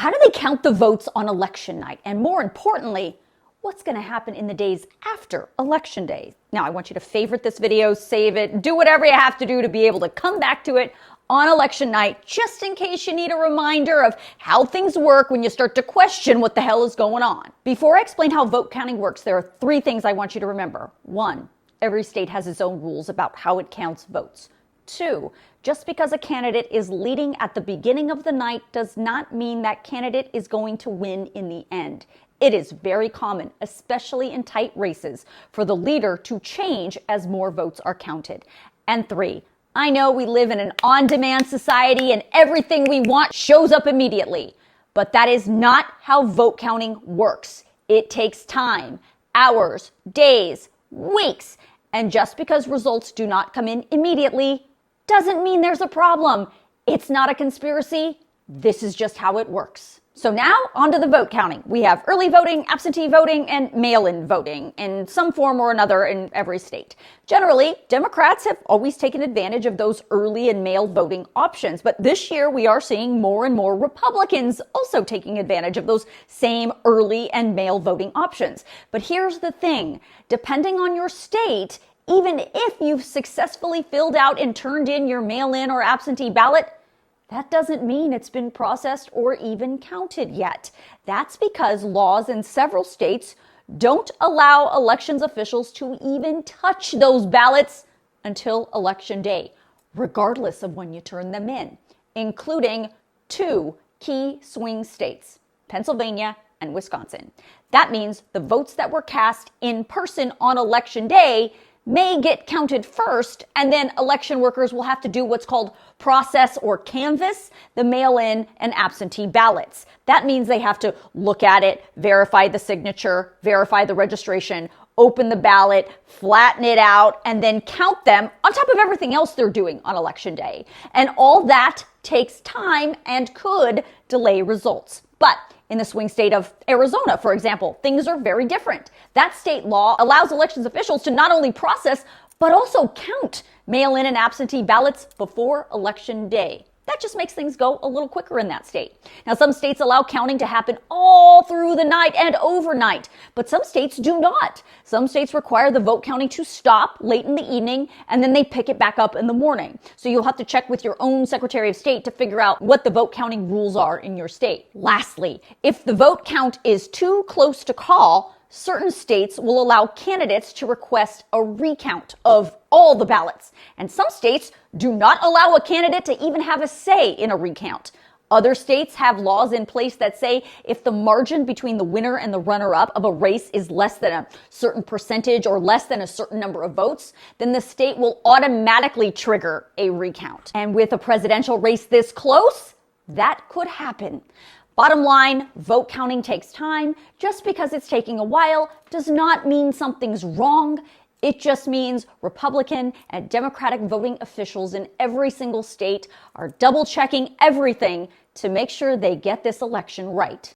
How do they count the votes on election night? And more importantly, what's going to happen in the days after election day? Now, I want you to favorite this video, save it, do whatever you have to do to be able to come back to it on election night, just in case you need a reminder of how things work when you start to question what the hell is going on. Before I explain how vote counting works, there are 3 things I want you to remember. 1, every state has its own rules about how it counts votes. 2, just because a candidate is leading at the beginning of the night does not mean that candidate is going to win in the end. It is very common, especially in tight races, for the leader to change as more votes are counted. And 3, I know we live in an on-demand society and everything we want shows up immediately, but that is not how vote counting works. It takes time, hours, days, weeks, and just because results do not come in immediately doesn't mean there's a problem. It's not a conspiracy. This is just how it works. So now, on to the vote counting. We have early voting, absentee voting, and mail-in voting in some form or another in every state. Generally, Democrats have always taken advantage of those early and mail voting options, but this year we are seeing more and more Republicans also taking advantage of those same early and mail voting options. But here's the thing, depending on your state, even if you've successfully filled out and turned in your mail-in or absentee ballot, that doesn't mean it's been processed or even counted yet. That's because laws in several states don't allow elections officials to even touch those ballots until election day, regardless of when you turn them in, including 2 key swing states, Pennsylvania and Wisconsin. That means the votes that were cast in person on election day may get counted first, and then election workers will have to do what's called process or canvass the mail-in and absentee ballots. That means they have to look at it, verify the signature, verify the registration, open the ballot, flatten it out, and then count them on top of everything else they're doing on election day. And all that takes time and could delay results. But in the swing state of Arizona, for example, things are very different. That state law allows elections officials to not only process, but also count mail-in and absentee ballots before election day. That just makes things go a little quicker in that state. Now, some states allow counting to happen all through the night and overnight, but some states do not. Some states require the vote counting to stop late in the evening, and then they pick it back up in the morning. So you'll have to check with your own Secretary of State to figure out what the vote counting rules are in your state. Lastly, if the vote count is too close to call, certain states will allow candidates to request a recount of all the ballots. And some states do not allow a candidate to even have a say in a recount. Other states have laws in place that say if the margin between the winner and the runner-up of a race is less than a certain percentage or less than a certain number of votes, then the state will automatically trigger a recount. And with a presidential race this close, that could happen. Bottom line, vote counting takes time. Just because it's taking a while does not mean something's wrong. It just means Republican and Democratic voting officials in every single state are double checking everything to make sure they get this election right.